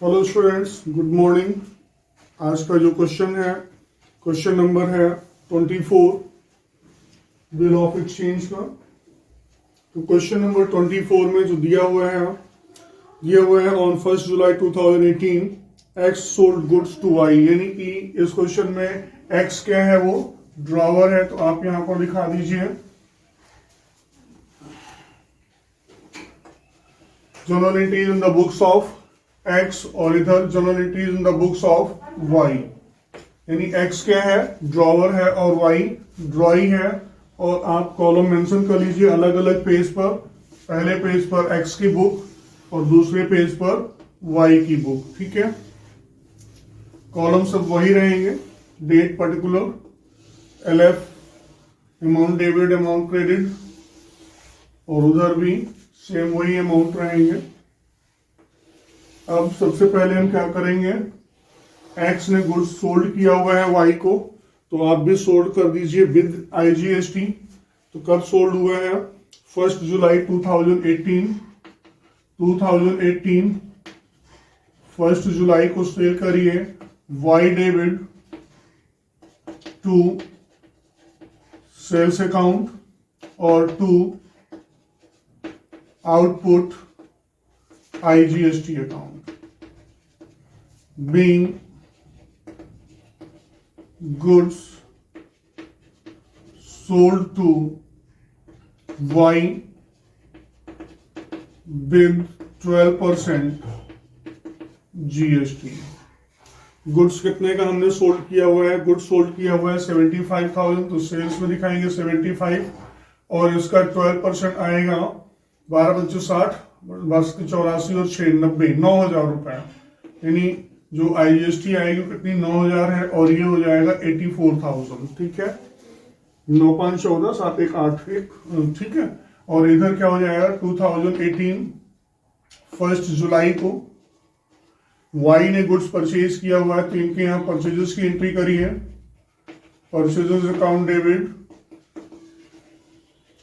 Hello students, good morning. आज का जो क्वेश्चन है, क्वेश्चन नंबर है 24 बिल ऑफ एक्सचेंज का। तो क्वेश्चन नंबर 24 में जो दिया हुआ है on 1 July 2018 X sold goods to Y, यानी कि इस क्वेश्चन में एक्स क्या है, वो ड्रॉवर है। तो आप यहां पर दिखा दीजिए journal entries in the books of X और इधर journal entries in the books of Y. यानी एक्स क्या है, ड्रॉवर है, और वाई ड्रॉई है। और आप कॉलम मेंशन कर लीजिए अलग अलग पेज पर। पहले पेज पर एक्स की बुक और दूसरे पेज पर वाई की बुक, ठीक है। कॉलम सब वही रहेंगे, date particular, L F, amount debit, amount credit, और उधर भी सेम वही अमाउंट रहेंगे। अब सबसे पहले हम क्या करेंगे, एक्स ने गुड्स सोल्ड किया हुआ है वाई को, तो आप भी सोल्ड कर दीजिए विद आईजीएसटी। तो कब सोल्ड हुआ है, 1 जुलाई 2018। 1 जुलाई को सेल करिए Y debit to sales account और to output IGST account. Being goods sold to Y with 12% GST। Goods कितने का हमने सोल्ड किया हुआ है, गुड्स सोल्ड किया हुआ है 75,000, तो सेल्स में दिखाएंगे 75 और इसका 12% आएगा 12×60, 84 और 6 90, 9,000 रुपए। यानी जो आईजीएसटी आएगी कितनी, 9,000 है, और ये हो जाएगा 84,000, ठीक है। 9 5 14 7 1 8 1, ठीक है। और इधर क्या हो जाएगा 2018 1 जुलाई को वाई ने गुड्स परचेज किया हुआ है, तो इनके यहाँ परचेजेस की एंट्री करी है। Purchases account debit,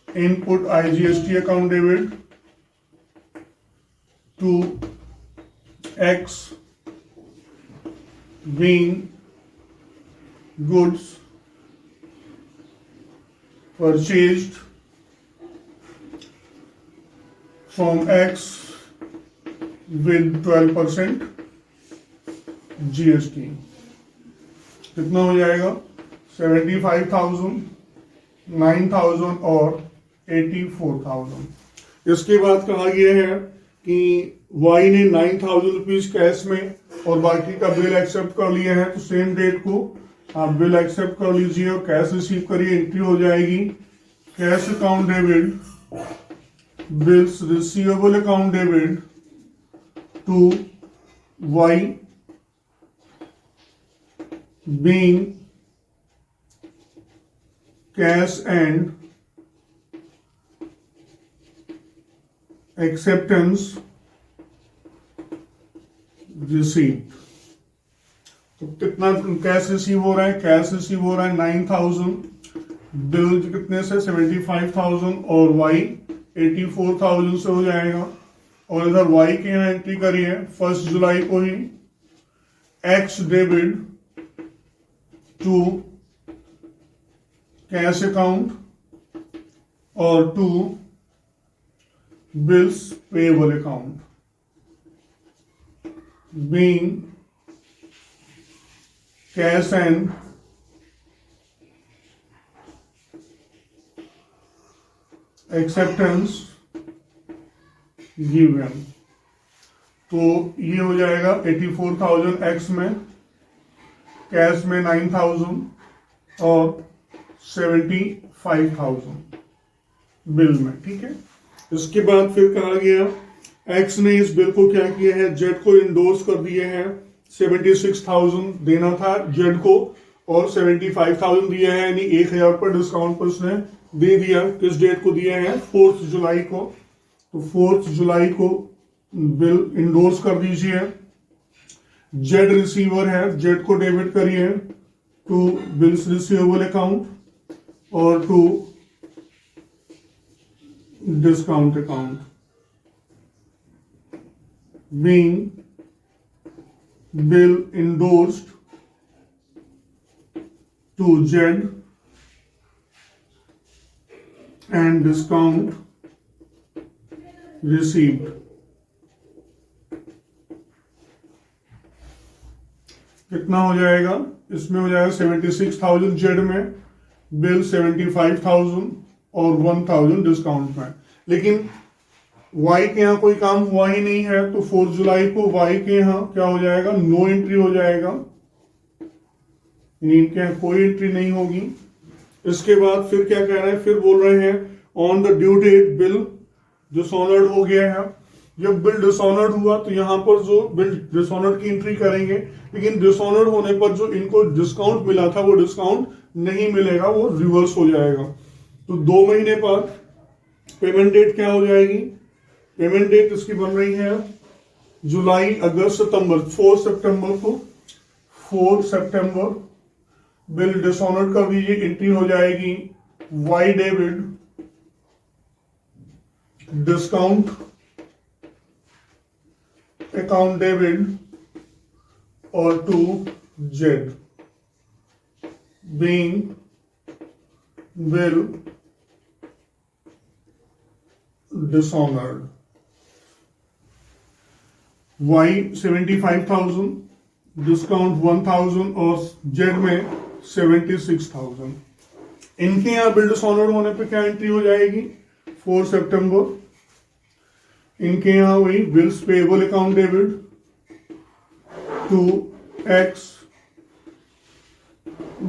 input IGST account debit to X being goods purchased from X with 12% GST। कितना हो जाएगा, 75,000, 9,000 और 84,000। इसके बाद कहा गया है कि वाई ने 9,000 रुपीज कैश में और बाकी का बिल एक्सेप्ट कर लिया है। तो सेम डेट को आप बिल एक्सेप्ट कर लीजिए और कैश रिसीव करिए। एंट्री हो जाएगी cash account debit, bills receivable account debit to Y being cash and acceptance received. तो कितना कैश रिसीव हो रहा है, कैश रिसीव हो रहा है 9,000, बिल कितने से 75,000 और वाई 84,000 से हो जाएगा। और इधर वाई के यहाँ एंट्री करी है 1 जुलाई को ही X debit to cash account और to bills payable account being cash and acceptance given। तो ये हो जाएगा 84,000 एक्स में, कैश में 9,000 और 75,000 बिल में, ठीक है। इसके बाद फिर कहा गया एक्स ने इस बिल को क्या किया है, जेड को इंडोर्स कर दिए हैं। 76,000 देना था जेड को और 75,000 दिया है, यानी 1,000 पर डिस्काउंट पर उसने दे दिया। किस डेट को दिया है, 4 जुलाई को। तो 4 जुलाई को बिल इंडोर्स कर दीजिए। जेड रिसीवर है, जेड को डेबिट करिए टू बिल्स रिसीवेबल अकाउंट और to discount account being bill endorsed to Z and discount received. कितना हो जाएगा? इसमें हो जाएगा 76,000 जेड में, बिल 75,000 और 1,000 डिस्काउंट में। लेकिन वाई के यहाँ कोई काम हुआ ही नहीं है, तो 4 जुलाई को वाई के यहाँ क्या हो जाएगा? नो एंट्री हो जाएगा, इनके यहाँ कोई एंट्री नहीं होगी। इसके बाद फिर क्या कह रहे हैं? फिर बोल रहे हैं on the due date bill dishonoured हो गया है। जब बिल डिसऑनर्ड हुआ तो यहां पर जो बिल डिसऑनर्ड की एंट्री करेंगे, लेकिन डिसऑनर्ड होने पर जो इनको डिस्काउंट मिला था वो डिस्काउंट नहीं मिलेगा, वो रिवर्स हो जाएगा। तो 2 महीने बाद पेमेंट डेट क्या हो जाएगी? पेमेंट डेट इसकी बन रही है जुलाई, अगस्त, सितंबर। 4 सितंबर को 4 सितंबर बिल डिसऑनर्ड का भी ये एंट्री हो जाएगी। Y debit discount account debit और to Z being bill dishonoured. Y 75,000, discount 1,000 और जेड में 76,000। इनके यहां बिल डिसऑनर्ड होने पे क्या एंट्री हो जाएगी? 4 सितंबर इनके यहां हुई bills payable account debit to X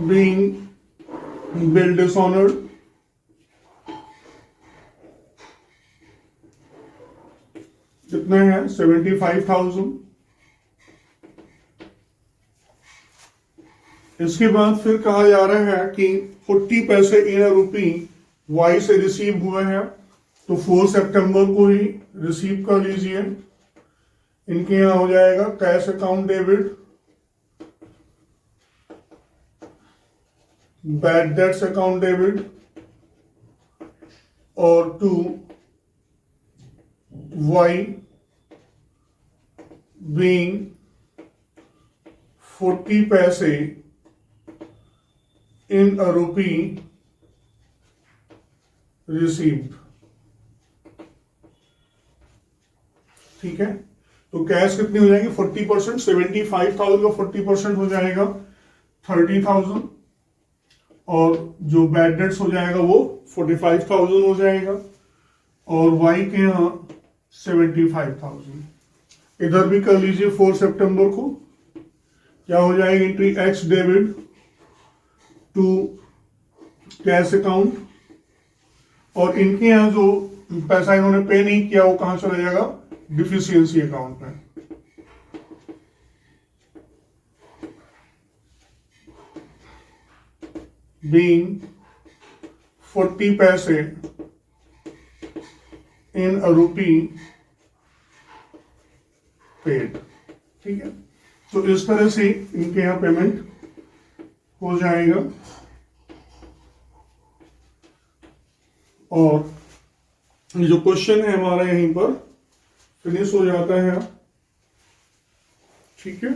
being bill dishonoured. कितने हैं? 75,000। इसके बाद फिर कहा जा रहा है कि 40 पैसे इन रुपी वाई से रिसीव हुए हैं, तो 4 सितंबर को ही रिसीव कर लीजिए। इनके यहां हो जाएगा cash account debit, bad debts account debit और टू वाई बीइंग 40 पैसे इन अ रुपी रिसीव्ड। ठीक है, तो कैश कितनी हो जाएगी? 40%। 75,000 का 40% हो जाएगा 30,000 और जो बैड डेट्स हो जाएगा वो 45,000 हो जाएगा और वाई के यहां 75,000। इधर भी कर लीजिए। 4 सितंबर को क्या हो जाएगी entry? X debit to cash account और इनके यहां जो पैसा इन्होंने पे नहीं किया वो कहां चला जाएगा? डिफिशियंसी अकाउंट में। बीइंग 40 पैसे इन अ रुपी पेड। ठीक है, तो इस तरह से इनके यहां पेमेंट हो जाएगा और ये जो क्वेश्चन है हमारा यहीं पर फिनिश हो जाता है। ठीक है।